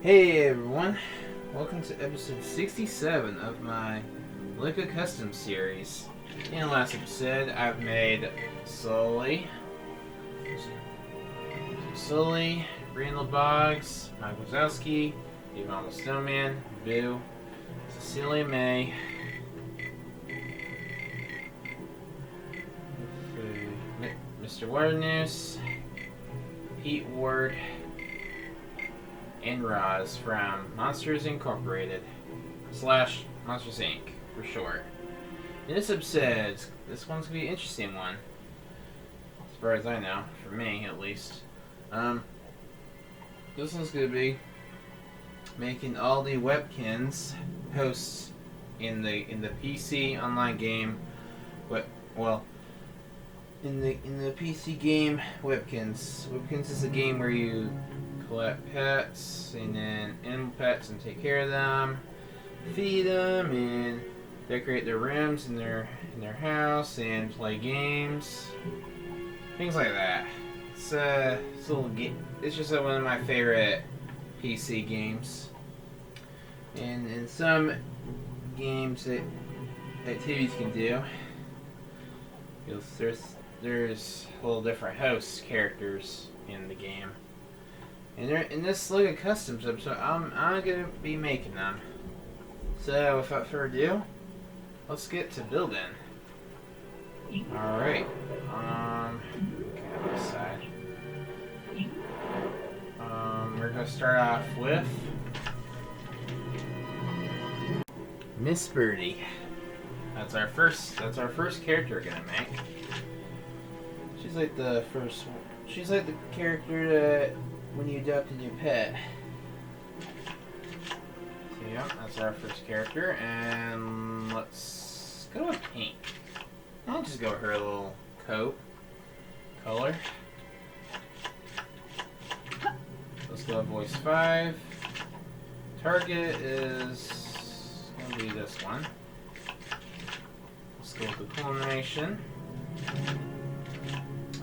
Hey everyone, welcome to episode 67 of my Lego Custom series. In the last episode, I've made Sully, Randall Boggs, Mike Wazowski, Yvonne the Snowman, Boo, Cecilia May, Mr. Waternoose, Pete Ward, and Roz from Monsters Incorporated / Monsters Inc. for short. In this episode, this one's gonna be an interesting one, as far as I know, for me at least. This one's gonna be making all the Webkinz hosts in the PC online game. In the PC game Webkinz. Webkinz is a game where you collect pets and then animal pets and take care of them, feed them, and decorate their rooms in their house and play games, things like that. It's a little game. It's just one of my favorite PC games. And in some games that activities can do, there's a little different host characters in the game. And in this Lego Customs episode, I'm gonna be making them. So without further ado, let's get to building. Alright. Okay, this side. We're gonna start off with Mrs.Birdy. That's our first character we're gonna make. She's like the first one. She's like the character that when you adopt a new pet. So yeah, that's our first character, and let's go with pink. I'll just go with her little coat color. Let's go with voice 5. Target is gonna be this one. Let's go with the culmination.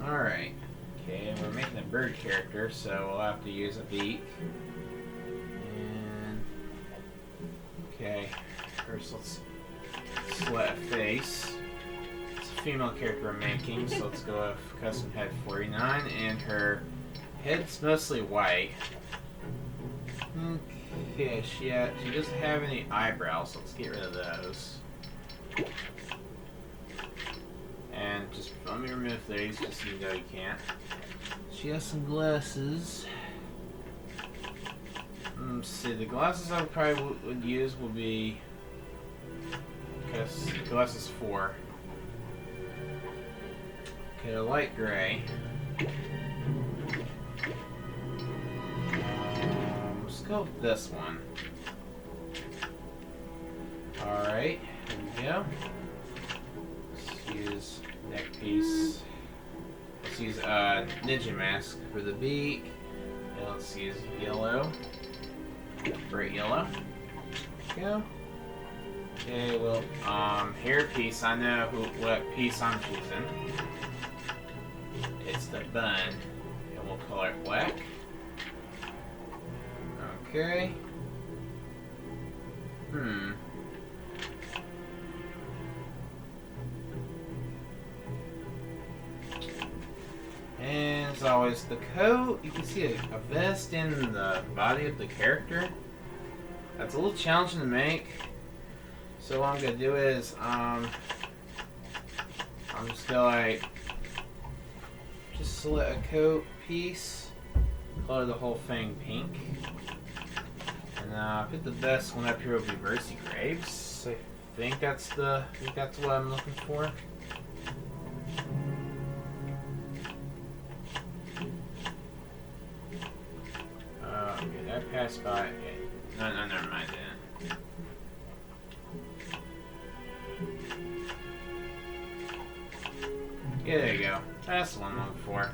Alright. Okay, we're making a bird character, so we'll have to use a beak. And okay, first let's select a face. It's a female character I'm making, so let's go with custom head 49, and her head's mostly white. Okay, she doesn't have any eyebrows, so let's get rid of those. And just let me remove these, just so you know you can't. She has some glasses. Let's see, the glasses I probably would use will be glasses 4. Okay, a light gray. Let's go with this one. Alright, here we go. Let's use neck piece. Let's use ninja mask for the beak. And let's use yellow. Bright yellow. Go. Okay, well, hair piece. I know what piece I'm choosing. It's the bun. And we'll color it black. Okay. And as always, the coat, you can see a vest in the body of the character. That's a little challenging to make. So what I'm going to do is, I'm just going to just select a coat piece, color the whole thing pink. And I put the best one up here will be Mercy Graves. I think that's what I'm looking for. Okay, that passed by. Okay. No, never mind that. Yeah, there you go. That's the one I'm looking for.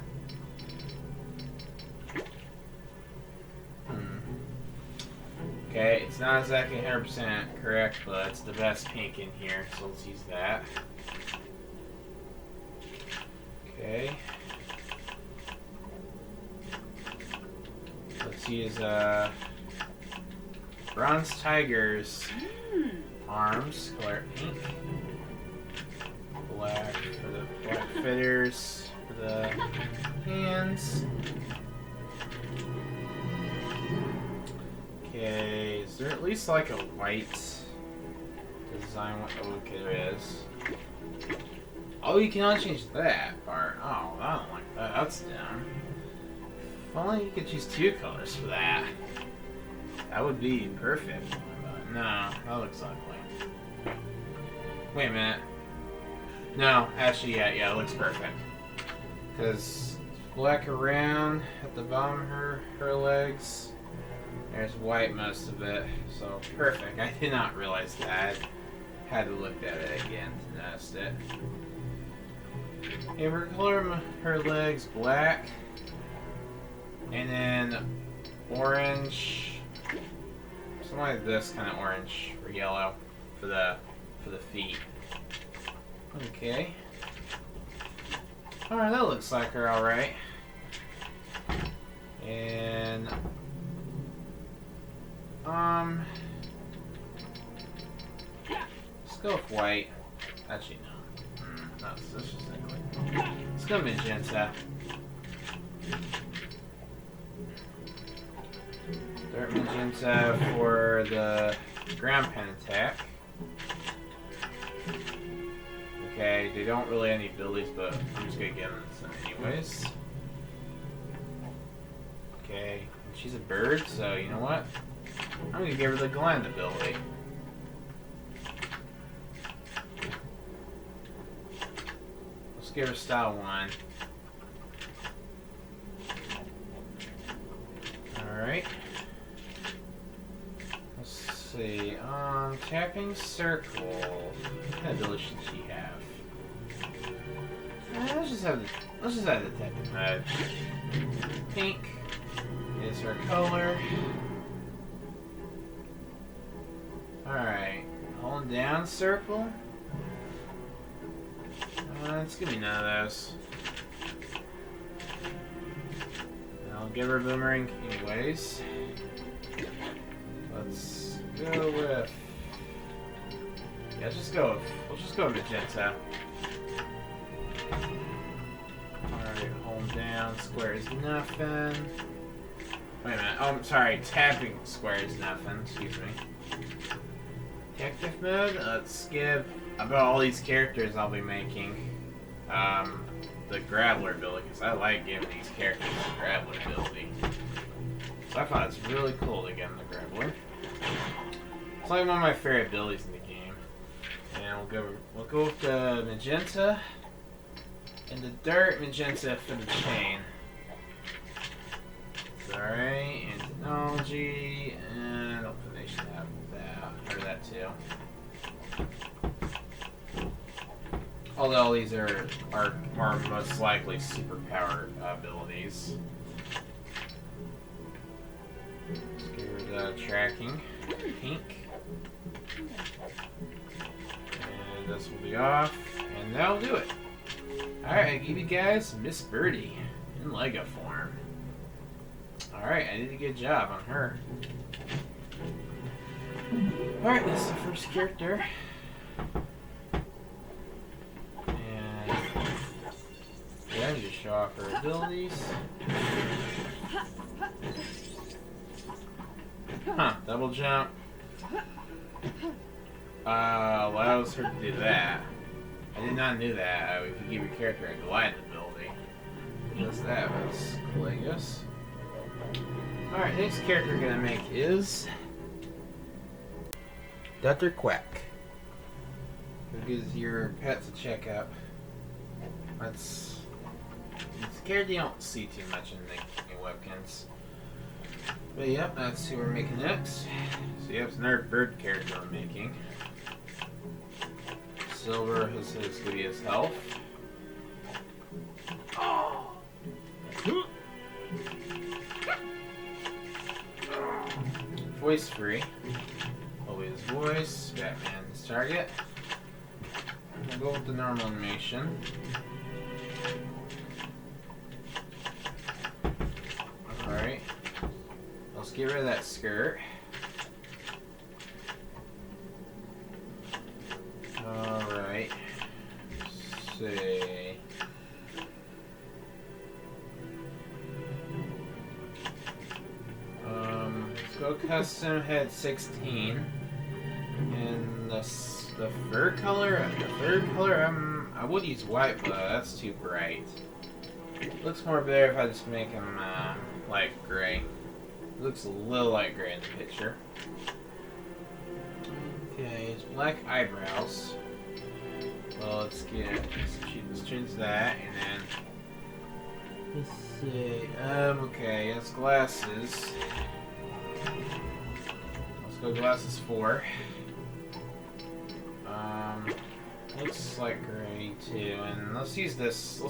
Okay, it's not exactly 100% correct, but it's the best pink in here, so let's use that. Okay. Let's use Bronze tigers. Arms, color pink. Black for the black feathers for the hands. Okay, is there at least like a white design? Oh, okay, there is. Oh, you cannot change that part. Oh, I don't like that. That's dumb. If only you could choose 2 colors for that. That would be perfect. But no, that looks ugly. Wait a minute. No, actually, yeah, it looks perfect. Because black around at the bottom of her legs. There's white most of it. So perfect. I did not realize that. I had to look at it again to notice it. And we're coloring her legs black. And then orange. Something like this kind of orange or yellow for the feet. Okay. Alright, that looks like her alright. And let's go with white. Actually no. No, this is ugly. Let's go magenta. Dark magenta for the ground pen attack. Okay, they don't really have any abilities, but I'm just gonna give them some anyways. Okay, and she's a bird, so you know what? I'm gonna give her the Glen ability. Let's give her style 1. Alright. Let's see. Tapping circle. What kind of ability should she have? Let's just have the detective mode. Pink is her color. Alright. Holding down circle. It's gonna be none of those. I'll give her a boomerang anyways. Let's go with... Yeah, let's just go with magenta. Alright, hold down, square is nothing. Wait a minute, oh, I'm sorry, tapping square is nothing, excuse me. Detective mode, let's give, about all these characters I'll be making, the Grappler ability, because I like giving these characters the Grappler ability. So I thought it's really cool to give them the Grappler. It's like one of my favorite abilities in the game. And we'll go with the magenta and the dark magenta for the chain. Alright, and technology, and hopefully they should have that, or that too. Although all these are most likely superpower abilities. Let's give her the tracking, pink. And this will be off, and that'll do it. Alright, I give you guys Mrs.Birdy in Lego form. Alright, I did a good job on her. Alright, that's the first character. And yeah, just show off her abilities. Huh, double jump. Allows her to do that. I did not know that. If you give your character a glide ability, just that was cool, I guess. Alright, next character we're gonna make is Dr.Quack. Who gives your pets a checkup. It's a character you don't see too much in Webkinz. But yep, that's who we're making next. So yep, it's another bird character we're making. Silver is his to be his health. Voice free. Always voice. Batman's target. We'll go with the normal animation. Alright. Let's get rid of that skirt. Alright. Let's see. Let's go custom head 16. And the third color, I would use white, but that's too bright. Looks more better if I just make him light gray. Looks a little light gray in the picture. Okay, his black eyebrows. Well, let's change that, and then let's see. Okay, his glasses. Let's go glasses 4. Looks like gray too, and let's use this.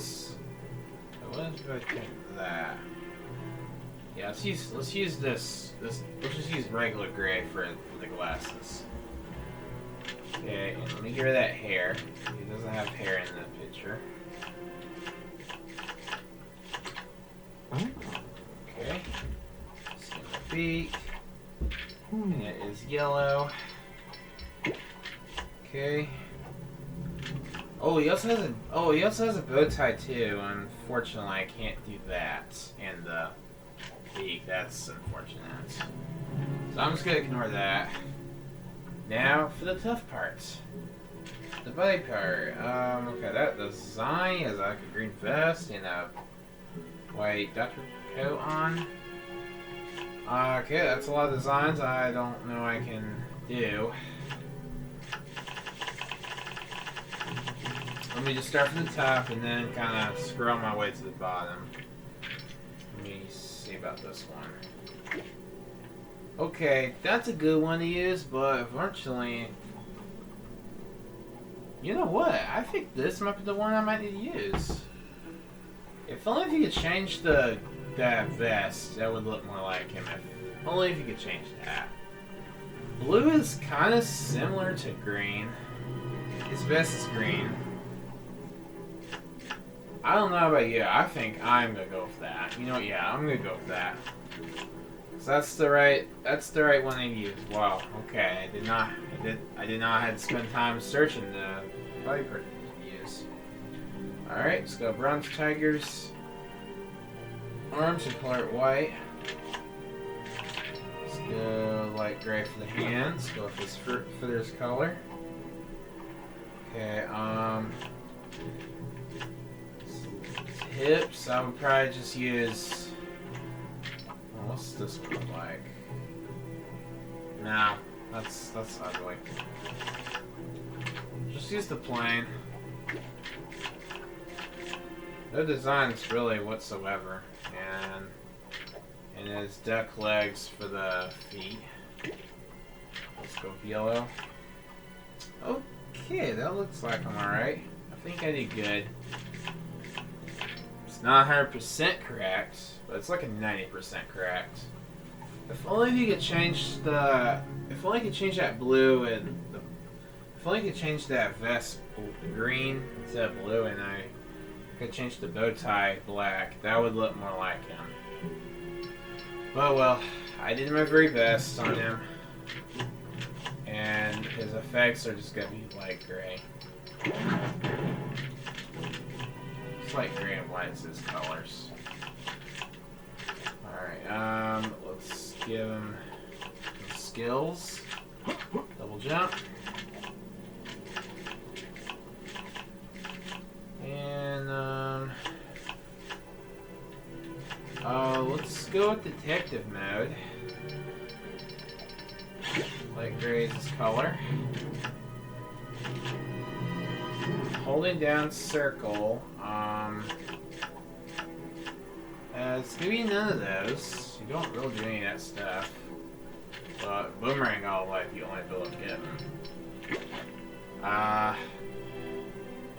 What if I think that? Yeah, let's use this. Let's just use regular gray for the glasses. Okay, and let me get rid of that hair. He doesn't have hair in the picture. Okay. Skin the beak. And it is yellow. Okay. Oh, he also has a bow tie too. Unfortunately, I can't do that. And the beak, that's unfortunate. So I'm just gonna ignore that. Now for the tough parts. The body part. Okay, that design has like a green vest and a white Dr. coat on. Okay, that's a lot of designs I don't know I can do. Let me just start from the top and then kind of scroll my way to the bottom. Let me see about this one. Okay, that's a good one to use, but unfortunately, you know what? I think this might be the one I might need to use. If only if you could change that vest, that would look more like him. If only if you could change that. Blue is kind of similar to green. His vest is green. I don't know about you. I think I'm gonna go with that. You know what? Yeah, I'm gonna go with that. So that's the right one to use. Wow. Okay. I did not have to spend time searching the body part to use. All right. Let's go bronze tigers. Arms are colored white. Let's go light gray for the hands. Go with his feathers color. Okay. Hips, I would probably just use. Well, what's this one look like? No, that's ugly. Just use the plain. No designs really whatsoever, and his duck legs for the feet. Let's go with yellow. Okay, that looks like I'm alright. I think I did good. It's not 100% correct, but it's like a 90% correct. If only you could change the, if only you could change that blue and the, if only you could change that vest green instead of blue, and I could change the bow tie black, that would look more like him. But well, I did my very best on him, and his effects are just gonna be light gray. Light gray and white's his colors. Alright, let's give him some skills. Double jump. And, let's go with detective mode. Light gray is his color. Holding down circle, it's gonna be none of those. You don't really do any of that stuff. But boomerang all life, you only able to get them. Yeah,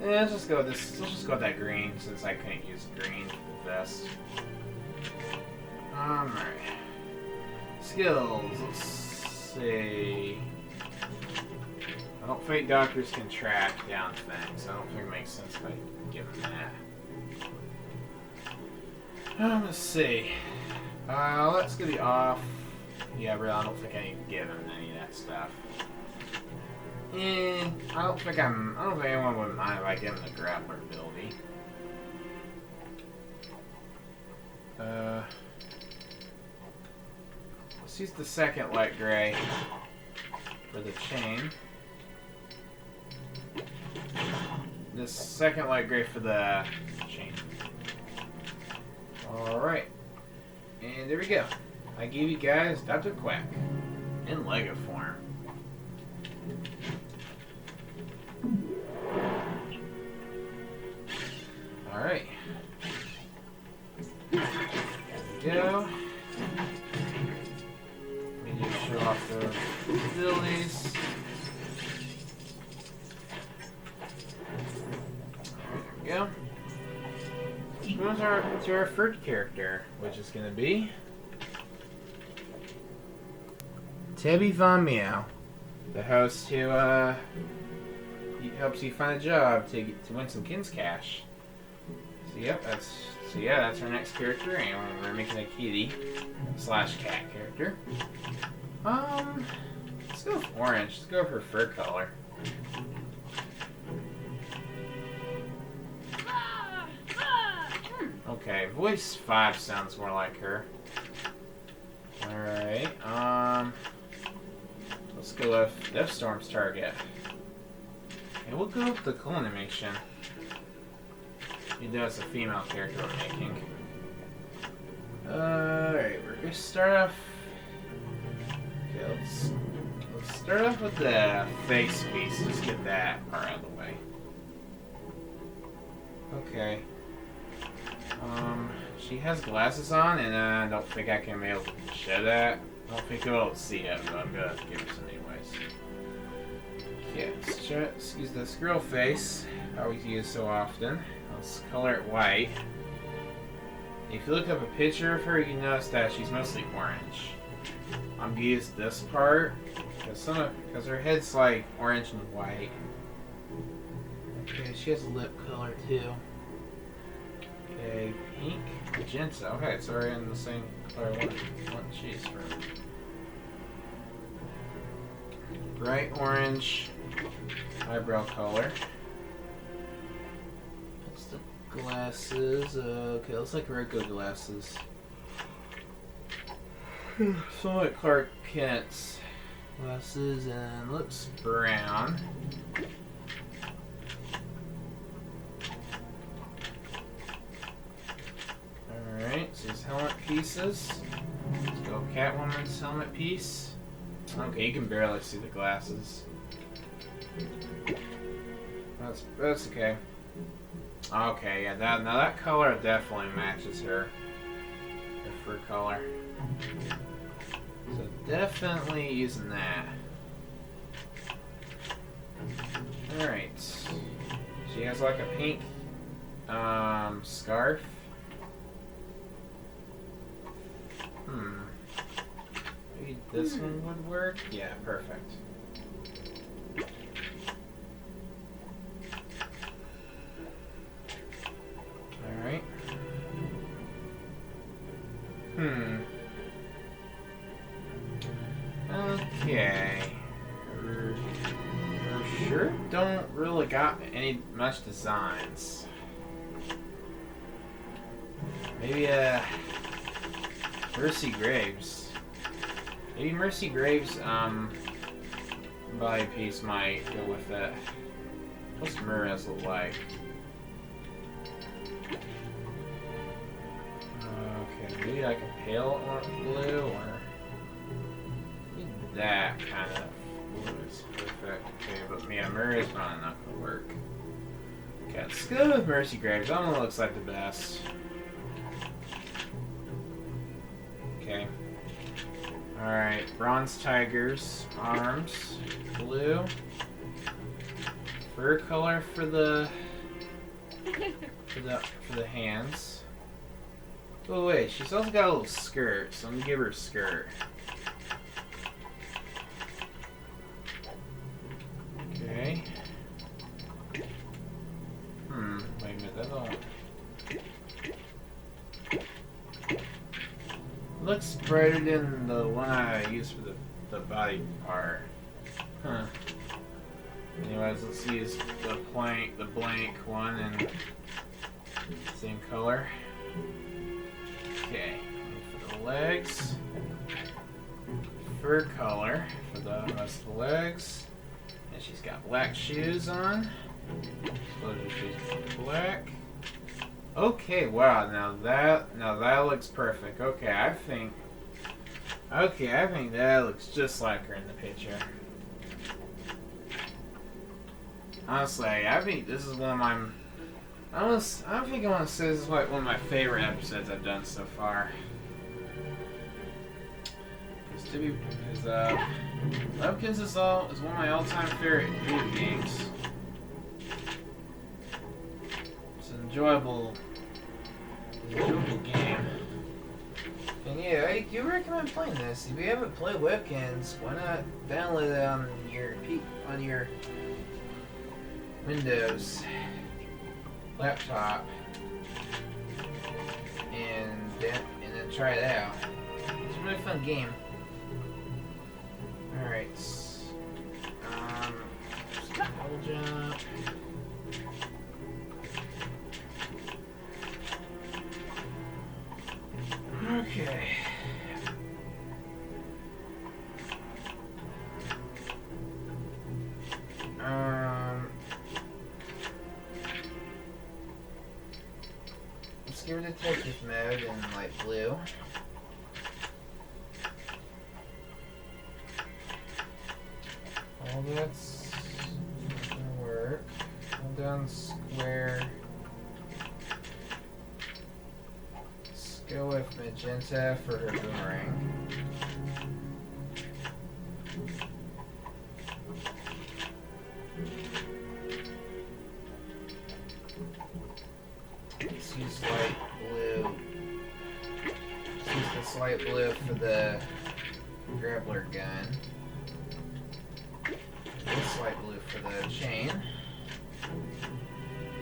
let's just go with this. Let's just go with that green since I couldn't use green for the vest. Alright. Skills. Let's see. I don't think doctors can track down things. I don't think it makes sense if I give them that. Let's see. Let's get the off. Yeah, really, I don't think I need to give him any of that stuff. And I don't think anyone would mind if I give him the grappler ability. Let's use the second light gray for the chain. This second light gray for the chain. Alright. And there we go. I gave you guys Dr.Quack in Lego form. Alright. There we go. Let me just show off the abilities. There we go. Moving to our third character, which is going to be Tabby Von Meow, the host who helps you find a job to win some Kinz cash. So yep, that's our next character, and we're making a kitty / cat character. Let's go with orange. Let's go with her fur color. Okay, voice 5 sounds more like her. Alright, let's go with Death Storm's target. And we'll go with the cool animation. Even though it's a female character we're making. Alright, we're gonna start off. Okay, let's start off with the face piece. Let's get that part out of the way. Okay. She has glasses on, and I don't think I can be able to show that. I don't think you'll be able to see it, but I'm gonna give it some anyways. Okay, let's use this girl face I always use so often. Let's color it white. If you look up a picture of her, you notice that she's mostly orange. I'm gonna use this part because her head's like orange and white. Okay, she has a lip color too. Okay, pink, magenta. Okay, it's already in the same color one she's from. Bright orange eyebrow color. That's the glasses. Okay, looks like regular glasses. So like Clark Kent's glasses, and looks brown. Alright, so these helmet pieces. Let's go Catwoman's helmet piece. Okay, you can barely see the glasses. That's okay. Okay, yeah, now that color definitely matches her fur color. So definitely using that. Alright. She has like a pink scarf. Maybe this one would work? Yeah, perfect. Alright. Okay. Her shirt don't really got much designs. Maybe Mercy Graves. Maybe Mercy Graves body piece might go with it. What's Mura's look like? Okay, maybe like a pale blue or that kind of blue is perfect. Okay, but yeah, Mura's not gonna work. Okay, let's go with Mercy Graves. That one looks like the best. Okay. Alright, Bronze Tiger's arms, blue. Fur color for the hands. Oh wait, she's also got a little skirt, so let me give her a skirt. Okay. Wait a minute, that all looks brighter than the one I used for the body part. Huh. Anyways, let's use the blank one and same color. Okay, and for the legs, fur color for the rest of the legs. And she's got black shoes on. Closure shoes black. Okay, wow, now that looks perfect. Okay, I think that looks just like her in the picture. Honestly, I think this is one of my I think I want to say this is like one of my favorite episodes I've done so far. Webkinz is one of my all-time favorite video games. It's an enjoyable game. And yeah, I do recommend playing this. If you haven't played Webkinz, why not download it on your Windows laptop and then try it out. It's a really fun game. Alright. Double jump. Okay. Let's give her detective mode in light blue. All that's not gonna work. Hold down square. Let's go with magenta for her boomerang. Let's use light blue. Let's use this light blue for the grappler gun. This light blue for the chain.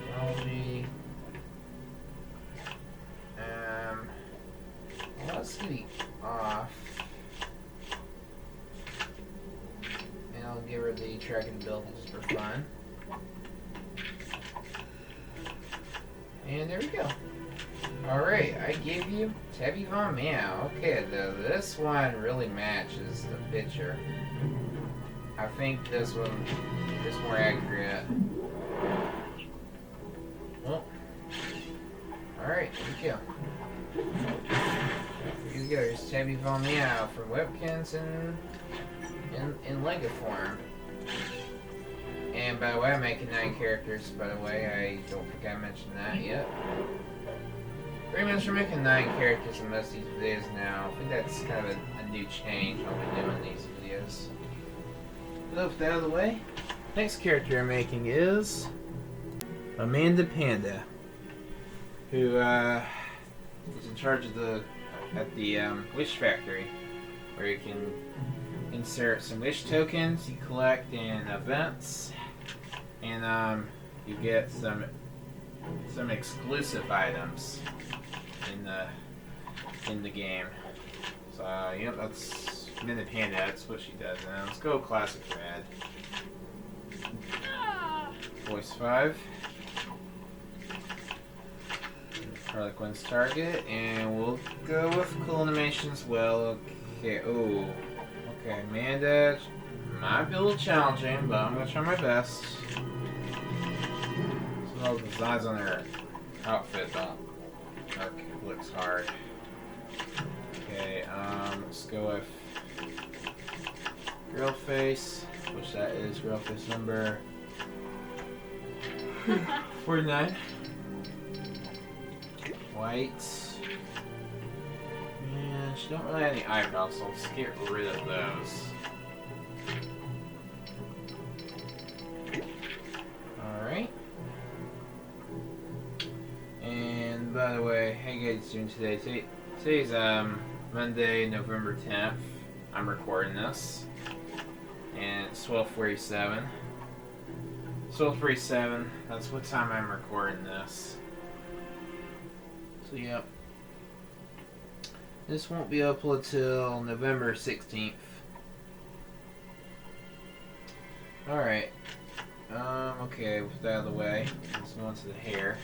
Technology. Well, let's get off. And I'll give her the tracking ability just for fun. And there we go. Alright, I gave you Tabby Von Meow. Okay, this one really matches the picture. I think this one is more accurate. Well, alright, here we go. Here we go, here's Tabby Von Meow from Webkinz in Lego form. And by the way, I'm making 9 characters, by the way. I don't think I mentioned that yet. Pretty much we're making 9 characters in most of these videos now. I think that's kind of a new change I'll be doing these videos. With that out of the way, next character I'm making is Amanda Panda, who is in charge of the wish factory, where you can insert some wish tokens you collect in events, and you get some exclusive items in the game. So yep, that's Amanda Panda. That's what she does. Now let's go classic red. Voice 5. Harlequin's target, and we'll go with cool animation as well. Okay. Oh. Okay, Amanda might be a little challenging, but I'm gonna try my best. Some of the designs on her outfit looks hard. Okay, let's go with girl face, which that is girl face number 49. White. And she don't really have any eyebrows, so let's get rid of those. Alright. And by the way, how you guys doing today? Today's Monday, November 10th. I'm recording this. And it's 12:47. 12:47, that's what time I'm recording this. So yep. This won't be uploaded till November 16th. Alright. Okay, with that out of the way, let's go on to the hair.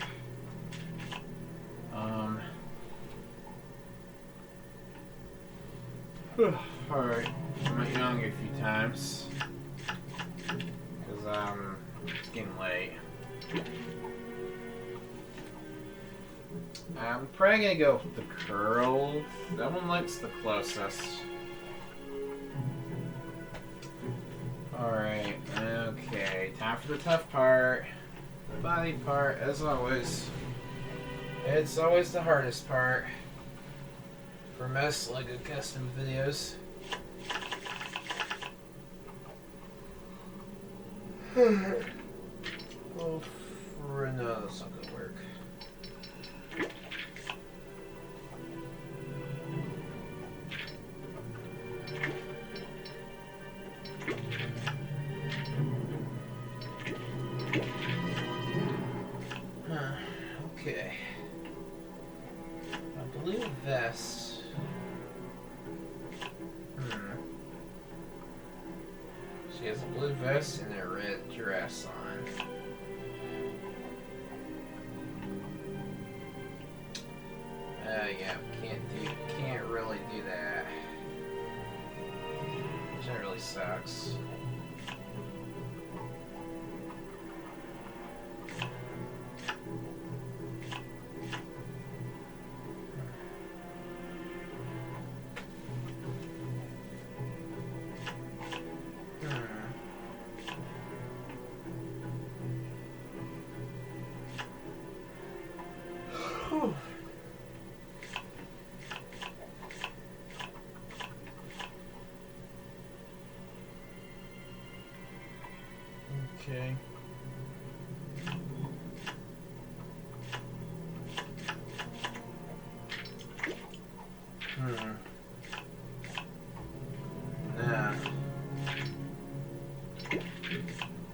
Alright, I might yawn a few times. Because, it's getting late. I'm probably gonna go with the curl. That one looks the closest. Alright, okay. Time for the tough part. The body part, as always. It's always the hardest part. For most LEGO custom videos. Well, for no, that's not gonna work. Okay. A blue vest. She has a blue vest and a red dress on. Yeah, can't really do that. That really sucks. Okay. Nah.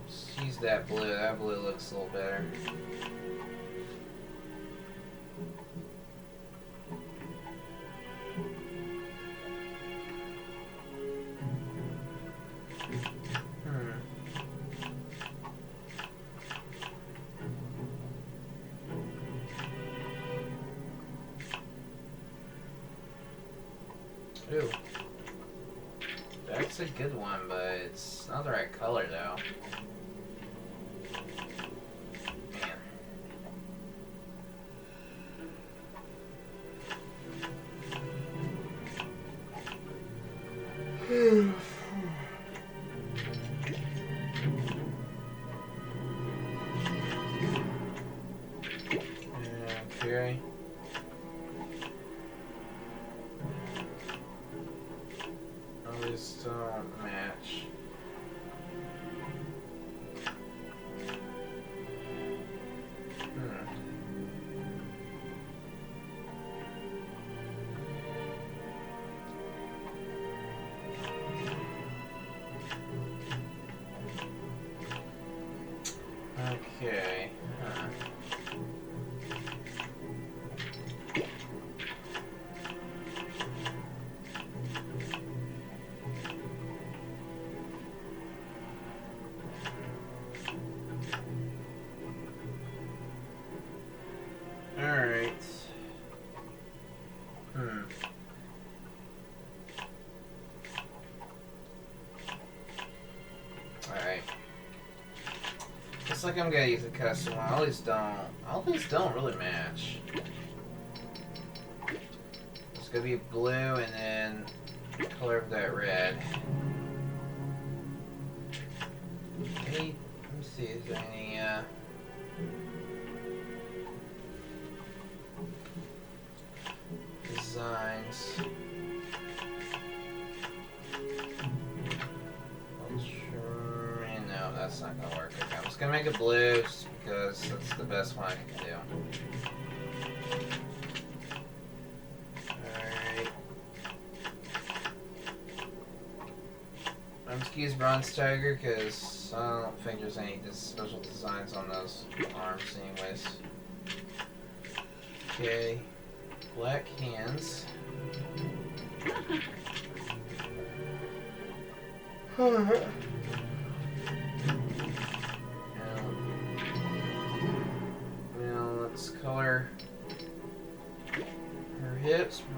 She's that blue. That blue looks a little better. Ooh. That's a good one, but it's not the right color though. Man. Okay. These don't match. Okay. Alright. Alright. Looks like I'm gonna use a custom one. All these don't really match. It's gonna be blue and then the color of that red. Hey, let me see, is there any designs? No, that's not gonna work. Okay, I'm just gonna make it blue just because that's the best one I can do. Alright. I'm just gonna use Bronze Tiger because I don't think there's any special designs on those arms anyways. Okay. Black hands.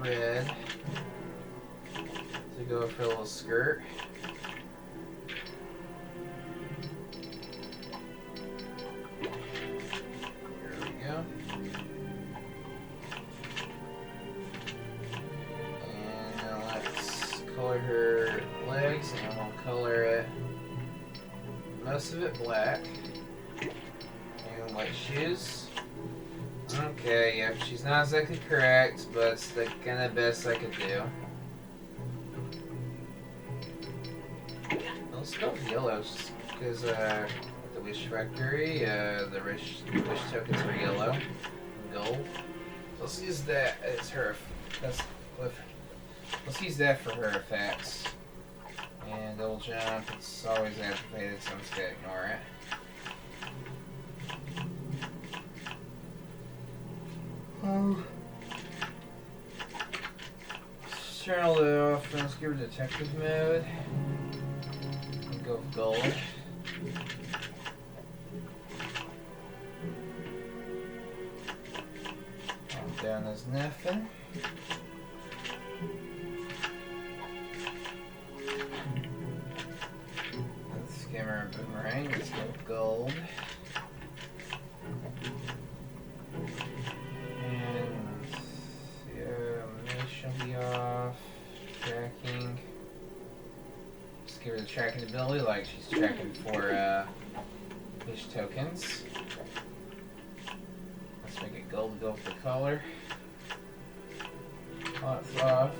red to go for a little skirt. There we go. And now let's color her legs, and we'll color it, most of it black. And white shoes. Okay, yep, she's not exactly correct, but it's the kind of best I could do. Let's go with yellow, just because the Wish Factory, the wish tokens were yellow and gold. So let's use that as her. Let's use that for her effects. And double jump, it's always activated, so I'm just gonna ignore it. Let's turn all that off, and let's give her detective mode. And go with gold. Down as nothing. Let's give her a boomerang. Let's go with gold. And animation will be off. Tracking. Just give her the tracking ability, like she's tracking for fish tokens. Let's make it gold to go with the color. Lots off.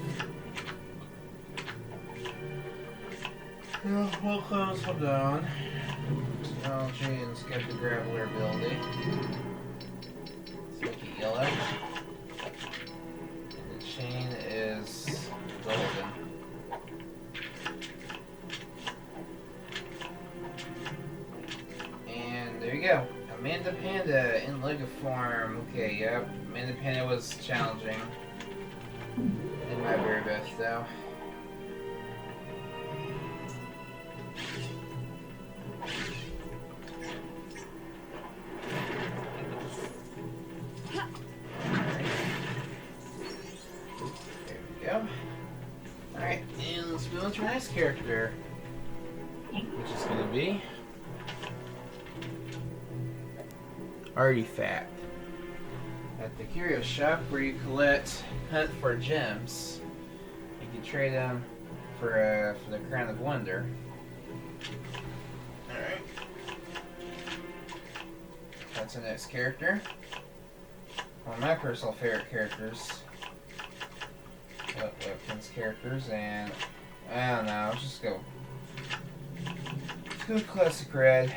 We'll close them down. Technology and skip the graveler ability. Let's make it yellow. And the chain is golden. And there you go. Amanda Panda in Lego form. Okay, yep. Amanda Panda was challenging. In my very best, though. There we go. Alright, and let's move on to our next character, which is going to be Arte Fact. At the curio shop where you hunt for gems, you can trade them for the Crown of Wonder. Alright. That's our next character. One of my personal favorite characters. Webkinz characters, and I don't know, let's just go. Let's go with classic red.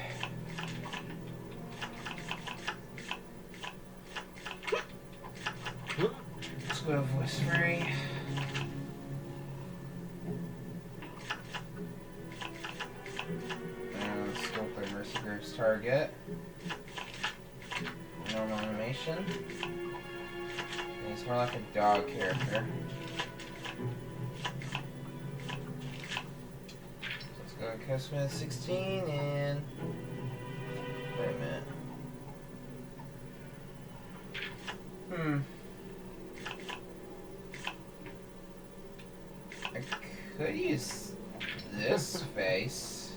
Let's go with voice free. And let's go with the Mrs.Bird's target. Normal animation. And he's more like a dog character. So let's go with Custom 16 and wait a minute. I could use this face.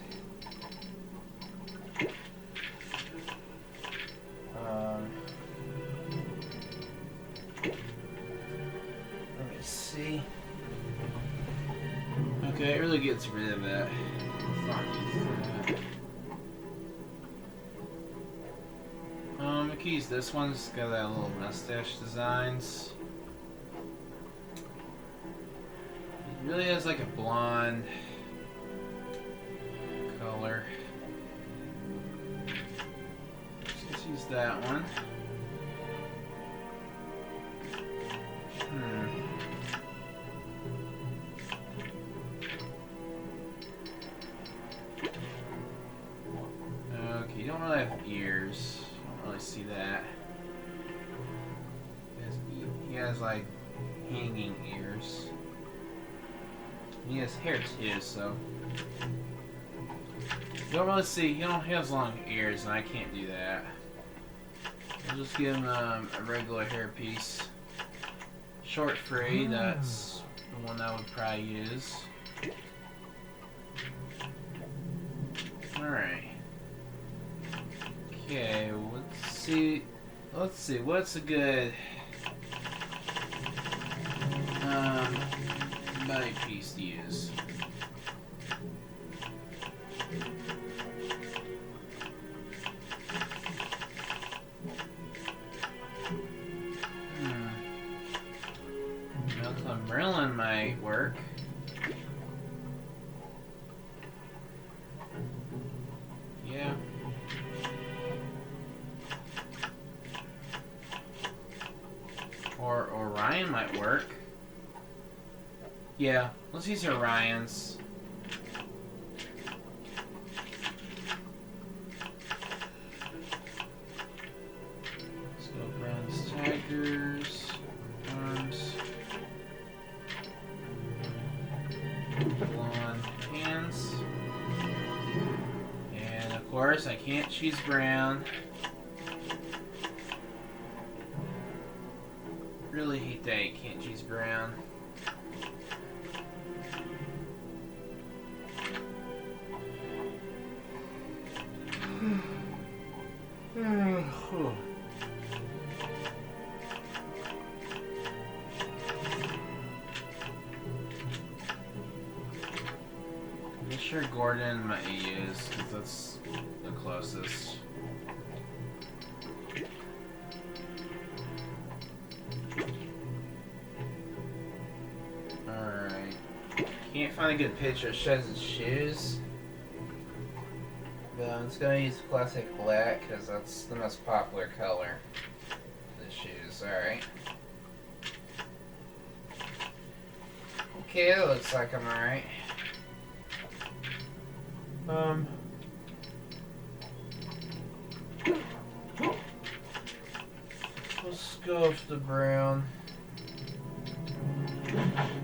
Let me see. Okay, it really gets rid of that. Let's not use that. I could use this one. It's got that little mustache designs. It really has like a blonde color. Let's use that one. Okay, you don't really have ears. You don't really see that. He has like hanging ears. He has hair too, so you don't really see. You don't have as long ears, and I can't do that. I'll just give him a regular hair piece. short free, that's the one I would probably use. Alright. Okay, let's see. Let's see, what's a good body piece to use? Merlin might work. Yeah. Or Orion might work. Yeah, let's use Orion's. Let's go bronze tigers, arms. Blonde hands. And of course I can't choose brown. Really hate that you can't choose brown. I'm sure Gordon might use, because that's the closest. Alright. Can't find a good picture that shows his shoes. But I'm just going to use classic black, because that's the most popular color for the shoes. Alright. Okay, it looks like I'm alright. Let's go with the brown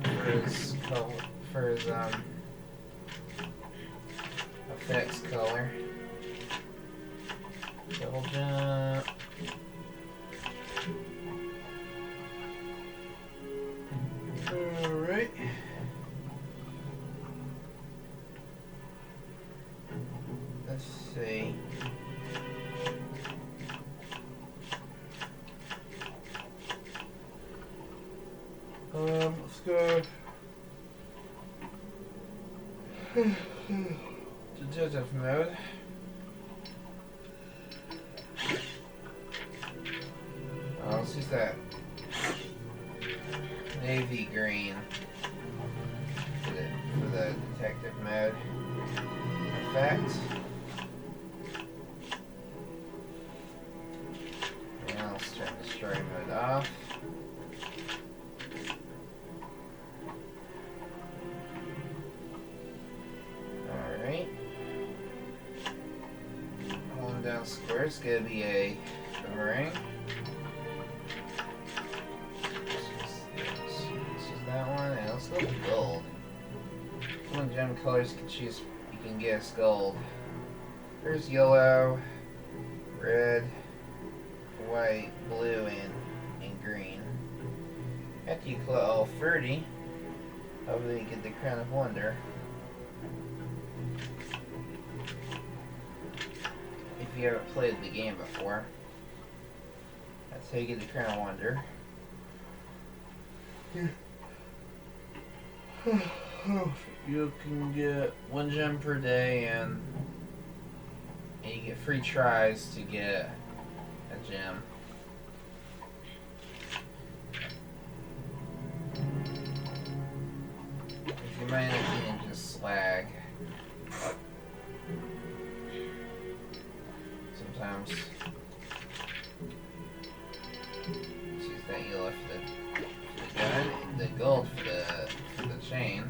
for his color, for his effects color. Double jump. Alright. Let's see. Let's go to detective mode. Let's use that navy green for the detective mode effect. Now let's turn destroy mode off. Alright. Holding down square is going to be a boomerang. Let's use that one, and let's go with gold. One gem colors you can choose, you can guess gold. There's yellow, red, white, blue, and green. After you collect all 30, hopefully you get the Crown of Wonder. If you haven't played the game before, that's how you get the Crown of Wonder. You can get 1 gem per day, and you get free tries to get a gem. If you might not be just slag. Sometimes use that yellow for the gun, and the gold for the chain.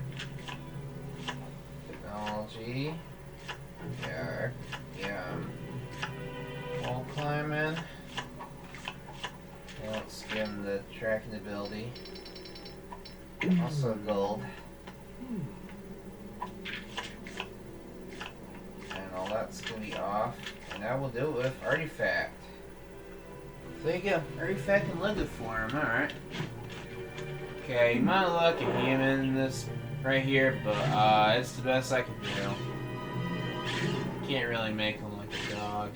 Technology. Yeah. Wall climbing. Let's give him the tracking ability. Also gold. And all that's gonna be off. And I will do it with Arte Fact. So there you go. Arte Fact in Lego form, alright. Okay, you might look a human in this right here, but it's the best I can do. Can't really make him like a dog.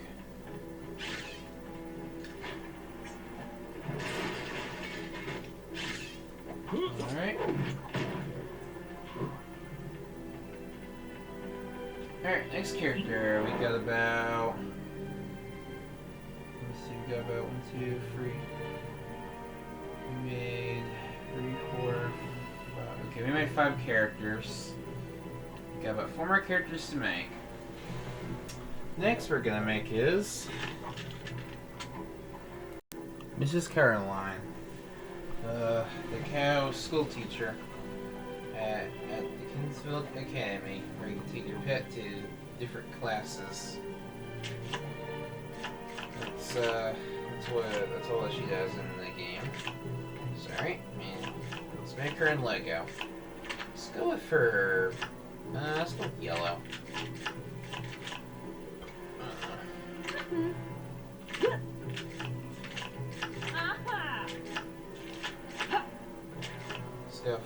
Alright. Alright, next character. We got about... Let's see, we got about 1, 2, 3. We made 3, 4, 5. Okay, we made 5 characters. We got about 4 more characters to make. Next we're gonna make is... Mrs.Cowoline. The cow school teacher at the Kinsville Academy, where you can take your pet to different classes. That's all that she does in the game. Sorry, and let's make her in Lego. Let's go with her. Let's go with yellow.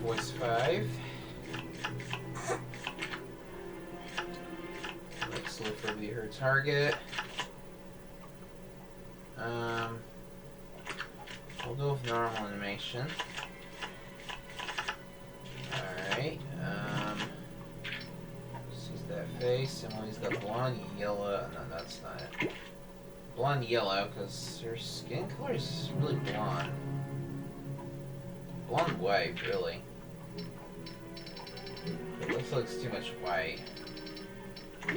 Voice 5. Let's look for her target. We'll go with normal animation. Alright. Sees that face, and he's got blonde yellow. No, that's not it. Blonde yellow, because her skin color is really blonde. Blonde white, really. This looks too much white. I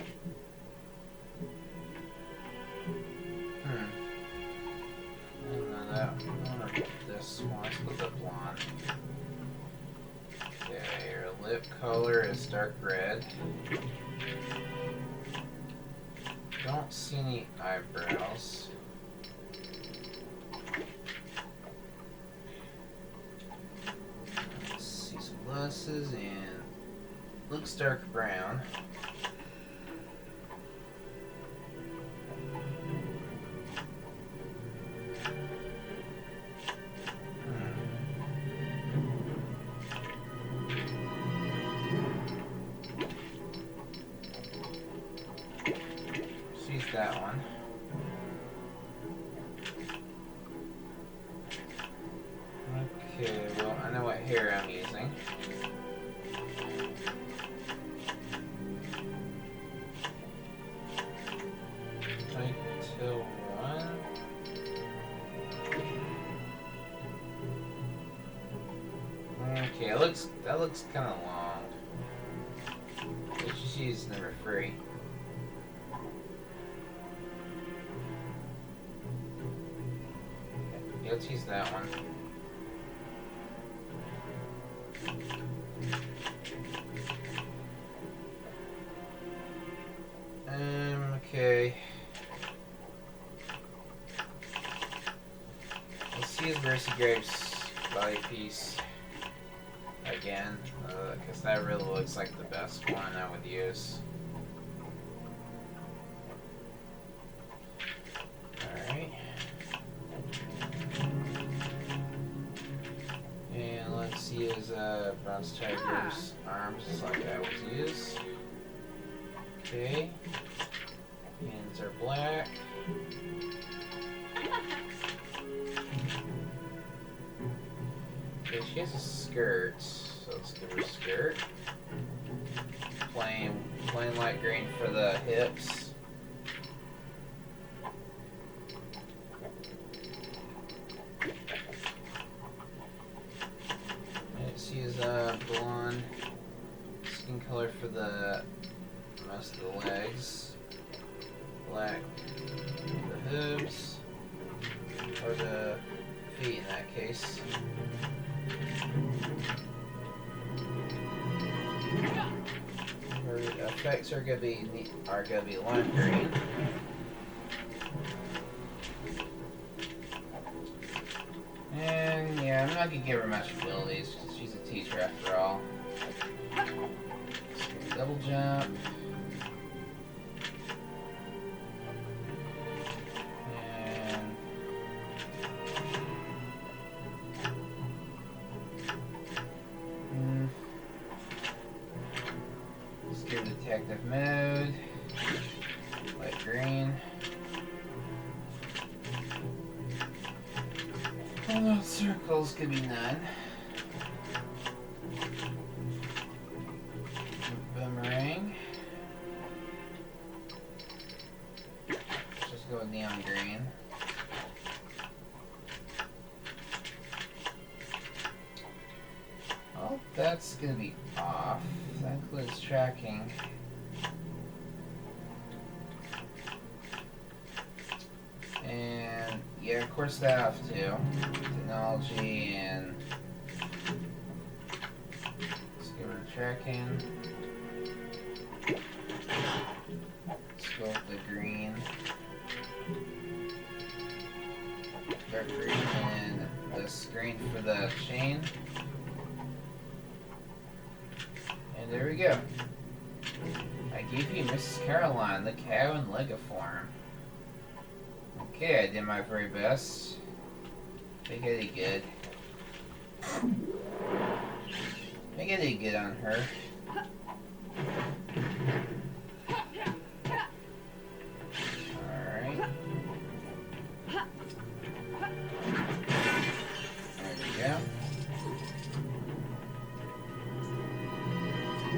don't know that. I want to get this one. Let's put the blonde. Okay, her lip color is dark red. Don't see any eyebrows. Let's see some glasses and looks dark brown. She's that one. Okay, well, I know what hair I'm using. Okay, that looks kind of long. Let's just use number 3. Okay, let's use that one. Okay. Let's use Mercy Grape's body piece again, because that really looks like the best one I would use. Alright. And let's use Bronze Tiger's arms just like I would use. Okay. Hands are black. Okay, she has a skirt, so let's give her a skirt. Plain light green for the hips. She has a blonde skin color for the most of the legs. Black for the hooves, or the feet in that case. Her effects are gonna be lime green. And yeah, I'm not gonna give her much abilities because she's a teacher after all. Double jump. True detective mode. Light green. And those circles could be none. Boomerang. Let's just go with neon green. Oh, that's gonna be off. That includes tracking. And yeah, of course that off too. Technology and let's get rid of tracking. Let's go with the green. Dark green and this green for the chain. And there we go. I gave you Mrs.Cowoline, the cow in Lego form. Okay, I did my very best. I think I did good. I think I did good on her. Alright. There we go.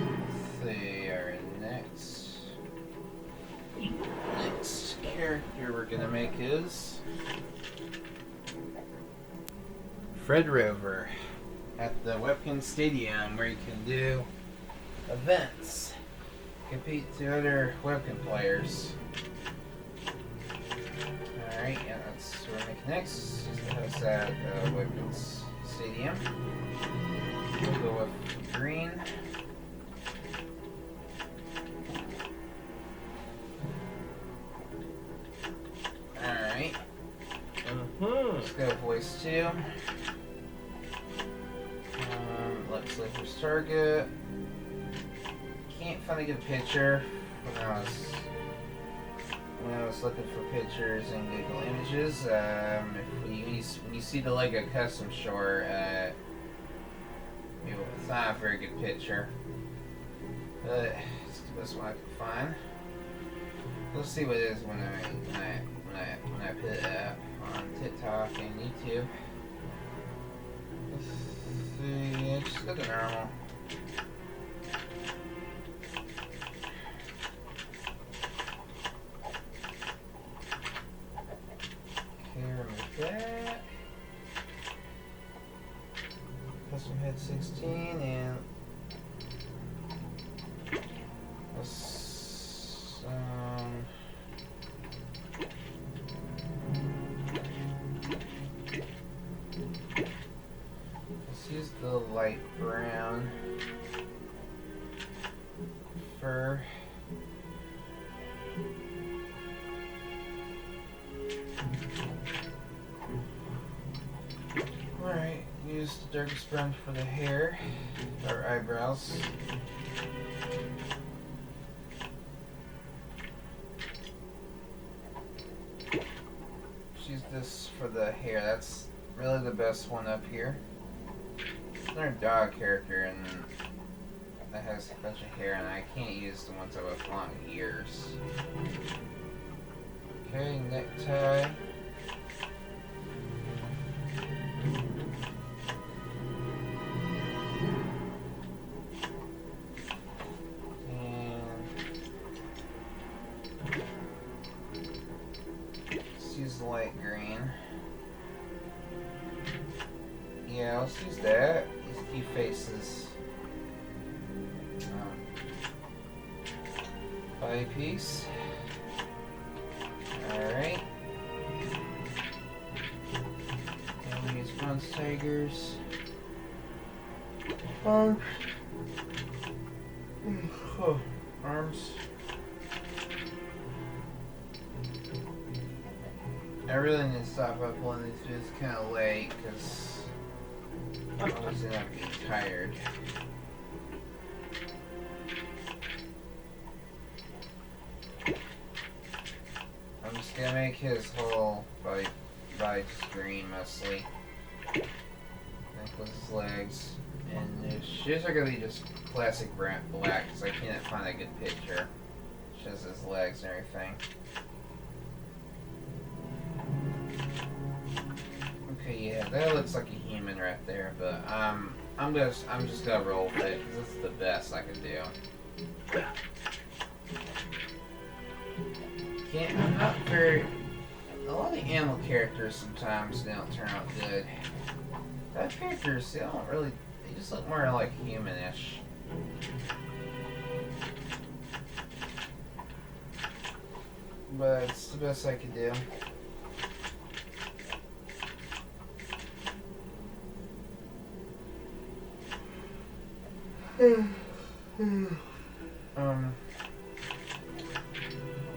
Let's see, our next character we're gonna make is Fred Rover at the Webkinz Stadium, where you can do events, compete to other Webkinz players. Alright, yeah, that's what we're making next. This is the house at Webkinz Stadium. We'll go with green. Alright. Let's go voice 2. Let's look for target. Can't find a good picture when I was looking for pictures in Google Images. When you see the Lego Custom Store, it's not a very good picture, but it's the best one I can find. We'll see what it is when I put it up on TikTok and YouTube. Let's see, just go to normal. Okay, remove that. Custom head 16 and let's use the light brown fur. Alright, use the darkest brown for the hair, or eyebrows. Use this for the hair. That's really the best one up here. There's a dog character and that has a bunch of hair, and I can't use the ones that have long ears. Okay, necktie. Use light green. Yeah, let's use that. These two faces. Body piece. Alright. And we use bronze tigers. Arms. Arms. I really need to stop uploading these videos kind of late because I always end up being tired. I'm just gonna make his whole body just green mostly. Includes his legs. And his shoes are gonna be just classic black because I can't find find a good picture. Shows his legs and everything. Okay, yeah, that looks like a human right there, but I'm just gonna roll with it because it's the best I can do. I'm not very. A lot of the animal characters sometimes they don't turn out good. That characters, they don't really. They just look more like humanish. But it's the best I could do.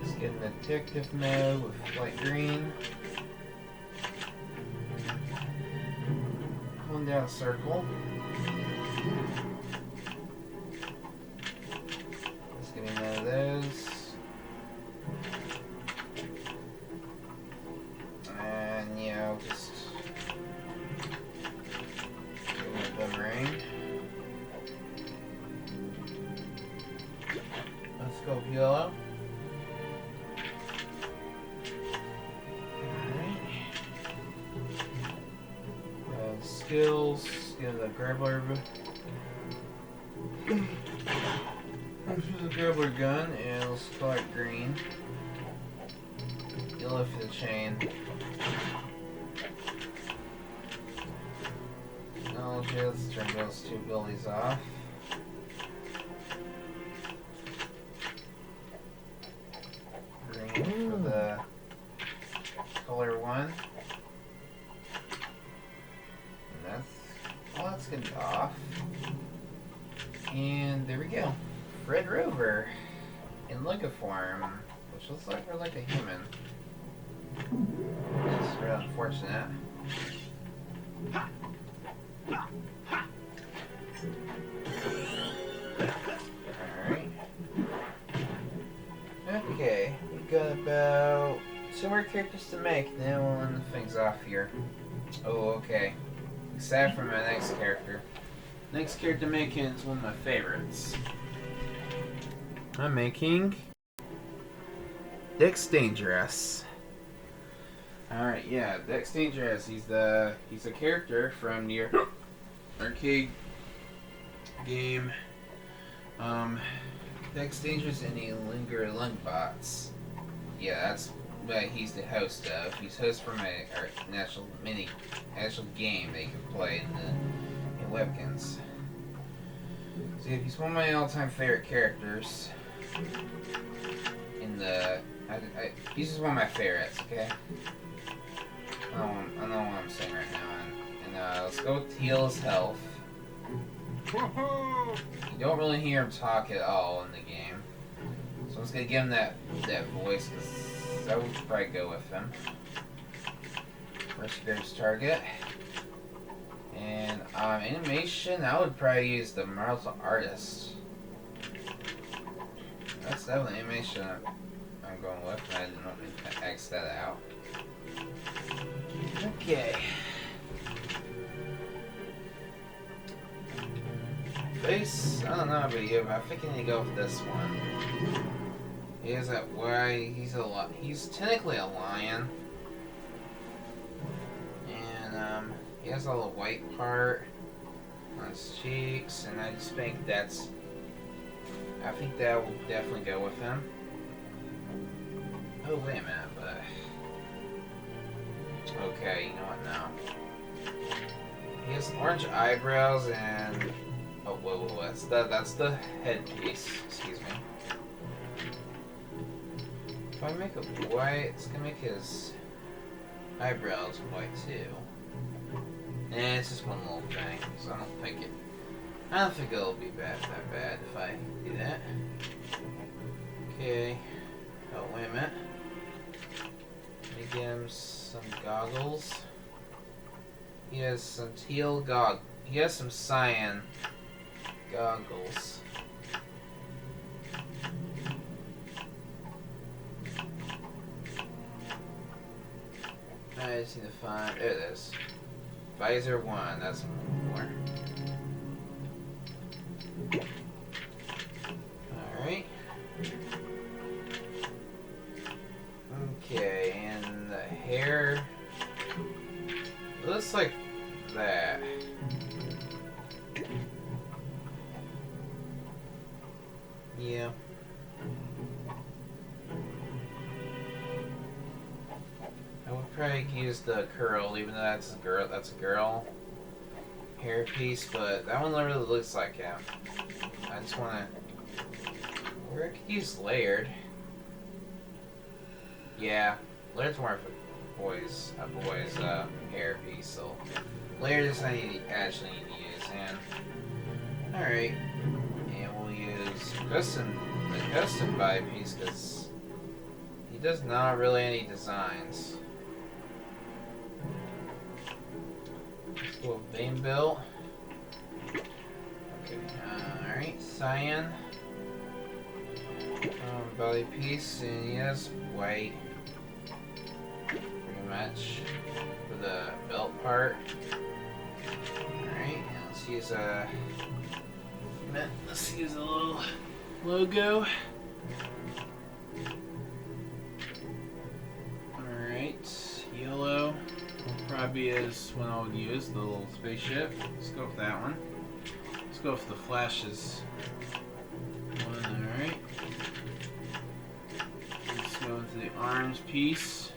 Let's get in detective mode with light green. Pulling down a circle. Let's get none of those. And yeah, I'll just give it a boomerang. Let's go yellow. Alright. Skills. Get the grappler. Let's use the grappler gun and let's call it green. Yellow for the chain. Technology, let's turn those two abilities off. Green for the color one. And that's gonna be off. And there we go. Red Rover in Lego form, which looks like we're like a human. It's really unfortunate. Alright. Okay, we've got about 2 more characters to make, then we'll end things off here. Oh, okay. Except for my next character. Next character making is one of my favorites. I'm making Dex Dangerous. Alright, yeah, Dex Dangerous. He's a character from the arcade game. Dex Dangerous and the Linger Lungbots. Yeah, that's what he's the host of. He's host for my national game that you can play in Webkinz. So he's one of my all-time favorite characters. He's just one of my favorites. Okay. I don't know what I'm saying right now. And let's go with heal his health. You don't really hear him talk at all in the game, so I'm just gonna give him that voice because I would probably go with him. First goes target, and animation. I would probably use the martial artist. That's definitely animation I'm going with. I didn't want to X that out. Okay. Face, I don't know about you, but I think I need to go with this one. He has that white, he's technically a lion. And he has all the white part on his cheeks, and I just think I think that will definitely go with him. Oh, wait a minute, but okay, you know what now? He has orange eyebrows and oh, whoa, that's the headpiece. Excuse me. If I make it white, it's gonna make his eyebrows white too. And it's just one little thing, so I don't think it'll be that bad if I do that. Okay. Oh, wait a minute. Let me give him some goggles. He has some teal he has some cyan goggles. I just need to find. There it is. Visor 1. That's what I'm looking for. Alright. probably use the curl, even though that's a girl hair piece, but that one really looks like him. I just want to... Or I could use layered. Yeah, layerd's more of a boy's hair piece, so layered is what I actually need to use. And alright, and we'll use the custom body piece because he does not really any designs. Let's go with vein built. Okay, alright, cyan. Body piece, and he has white. Pretty much for the belt part. Alright, let's use a little logo. Alright, yellow will probably is what I would use, the little spaceship. Let's go with that one. Let's go with the flashes one, alright. Let's go into the arms piece.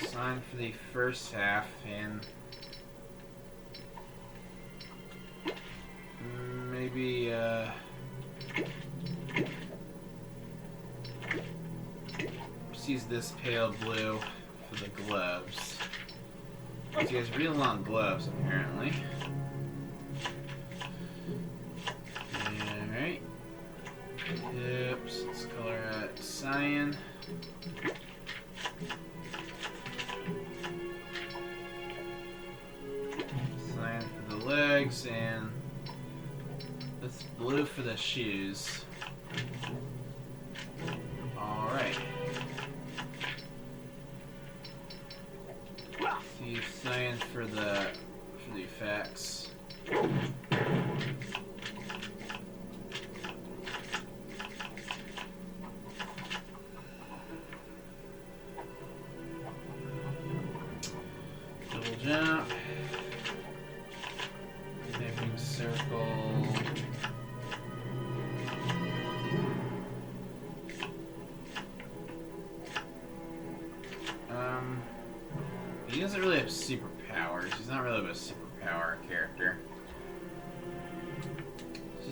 Sign for the first half, and maybe let's use this pale blue for the gloves. He has real long gloves apparently. Alright. Hips, let's color it cyan. Cyan for the legs, and this blue for the shoes. Alright. See cyan for the effects. Double jump. Moving circle. He doesn't really have superpowers. He's not really a superpower character.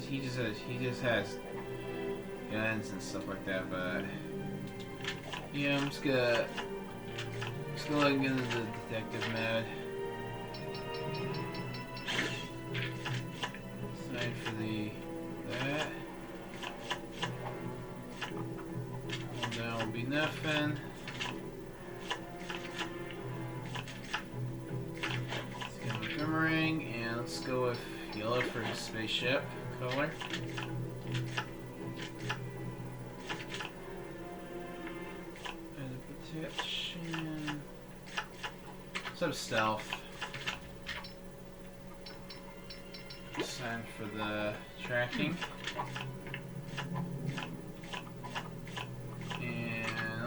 He just has guns and stuff like that. But yeah, I'm just gonna get into the detective mode. Sign for that. And that will be nothing. Boomerang, and let's go with yellow for the spaceship color. And the protection. Some stealth. Sign for the tracking. And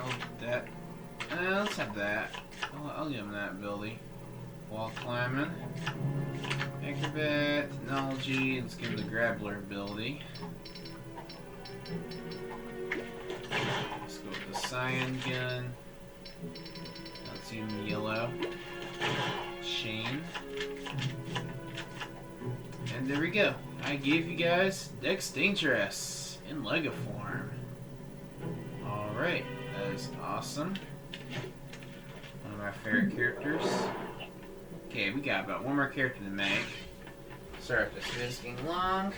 let's have that. I'll give him that ability. Wall climbing, acrobat, technology, and let's give him the grappler ability. Let's go with the cyan gun. Let's see him yellow. Chain. And there we go. I gave you guys Dex Dangerous in Lego form. Alright, that is awesome. One of my favorite characters. Okay, we got about one more character to make. Sorry if this is getting long.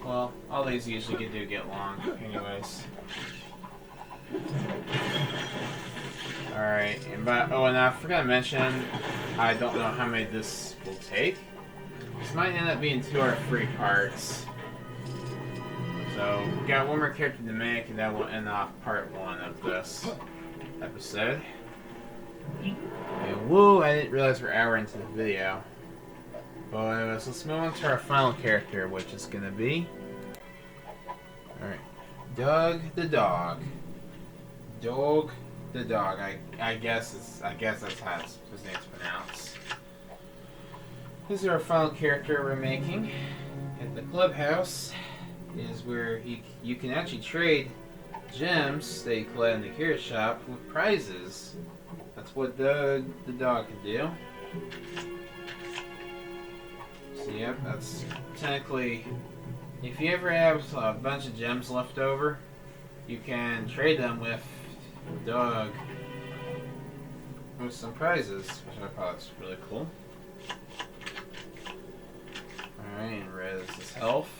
Well, all these usually get long, anyways. Alright, and I forgot to mention, I don't know how many this will take. This might end up being 2 or 3 parts. So, we got one more character to make, and that will end off part 1 of this episode. And whoa, I didn't realize we're an hour into the video. But anyways, let's move on to our final character, which is gonna be... Alright. Doug the dog. Dog the dog. I guess that's how his name's pronounced. This is our final character we're making. At the clubhouse is where you can actually trade gems that you collect in the carrot shop with prizes. That's what the dog can do. So yep, that's technically, if you ever have a bunch of gems left over, you can trade them with the dog with some prizes, which I thought was really cool. Alright, and red is his health.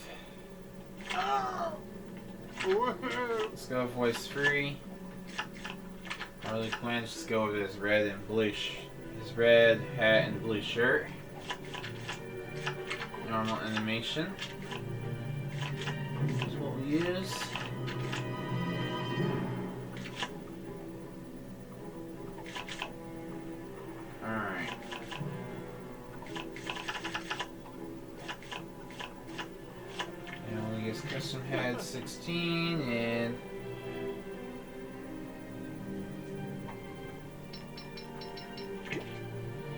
Let's go voice free. Harley Quinn, just go with his red and blue his red hat and blue shirt. Normal animation. That's what we use. Alright. Now we use custom head 16 and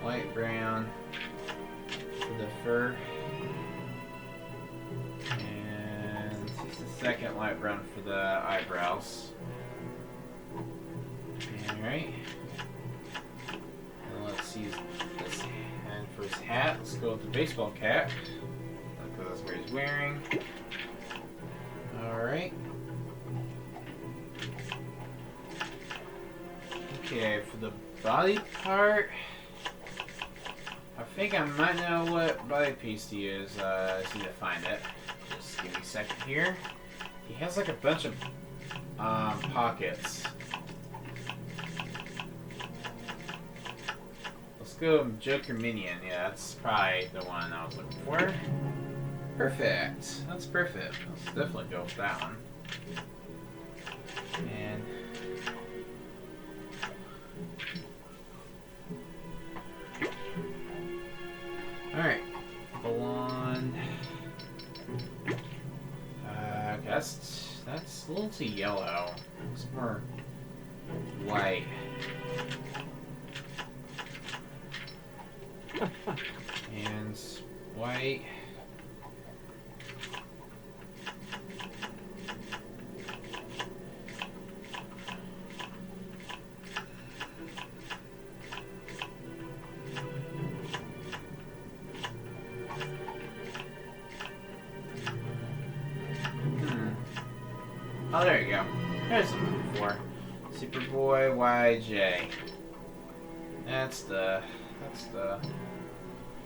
light brown for the fur. And this is the second light brown for the eyebrows. Alright. Let's use this. And for his hat, let's go with the baseball cap. Because that's what he's wearing. Alright. Okay, for the body part, I think I might know what body piece to use. I just need to find it. Just give me a second here. He has like a bunch of pockets. Let's go Joker Minion. Yeah, that's probably the one I was looking for. Perfect. That's perfect. Let's definitely go with that one. And alright. Blonde. That's a little too yellow. It's more white. And white. Oh, there you go. There's what I'm looking for. Superboy YJ. That's what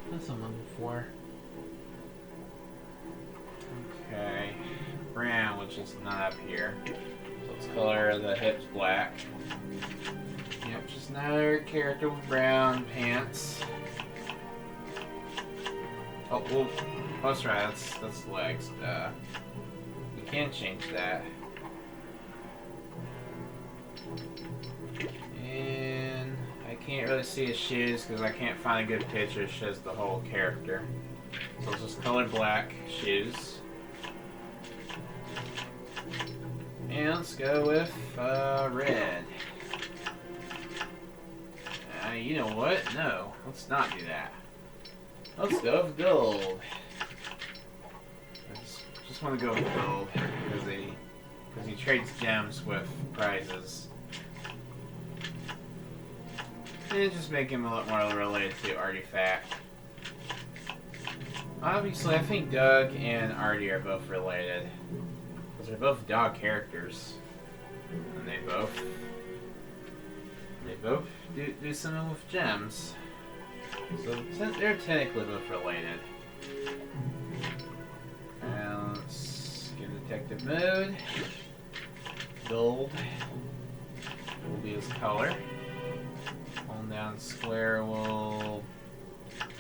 I'm looking for. Okay. Brown, which is not up here. So let's color the hips black. Yep, just another character with brown pants. Oh, well, that's right. That's legs. We can change that. And I can't really see his shoes because I can't find a good picture that shows the whole character. So let's just color black shoes. And let's go with red. You know what? No, let's not do that. Let's go with gold. I just want to go with gold because he trades gems with prizes. And just make him a lot more related to Arte Fact. Obviously, I think Doug and Artie are both related. Because they're both dog characters. And they both do something with gems. So they're technically both related. And let's get detective mode. Gold will be his color. Hold down square will...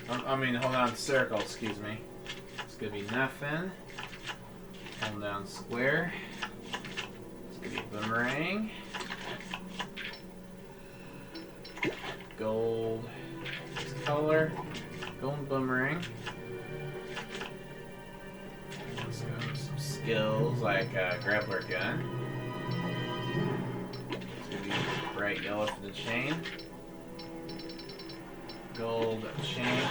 hold down circle, excuse me. It's gonna be nothing. Hold down square. It's gonna be boomerang. Gold. This color. Gold boomerang. Let's go with some skills like grappler gun. It's gonna be bright yellow for the chain. Gold chain.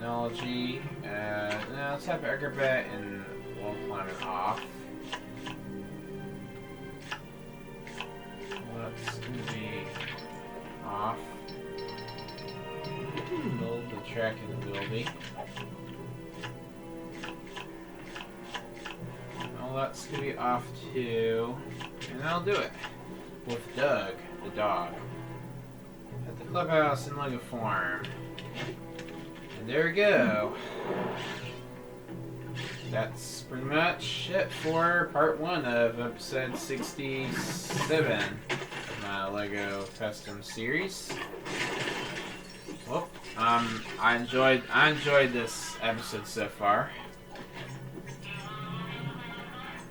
technology. Now let's have acrobat and wall climbing off. That's gonna be off. Build the track in the building. Well, that's gonna be off too. And I'll do it with Doug, the dog, at the clubhouse in Lego form. And there we go. That's pretty much it for part 1 of episode 67 of my Lego custom series. Well, I enjoyed this episode so far.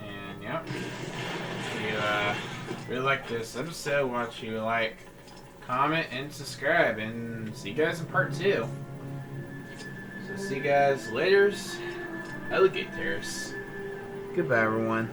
And yep. If you really like this episode, why don't you like, comment, and subscribe, and see you guys in part 2. So see you guys later, alligators. Goodbye, everyone.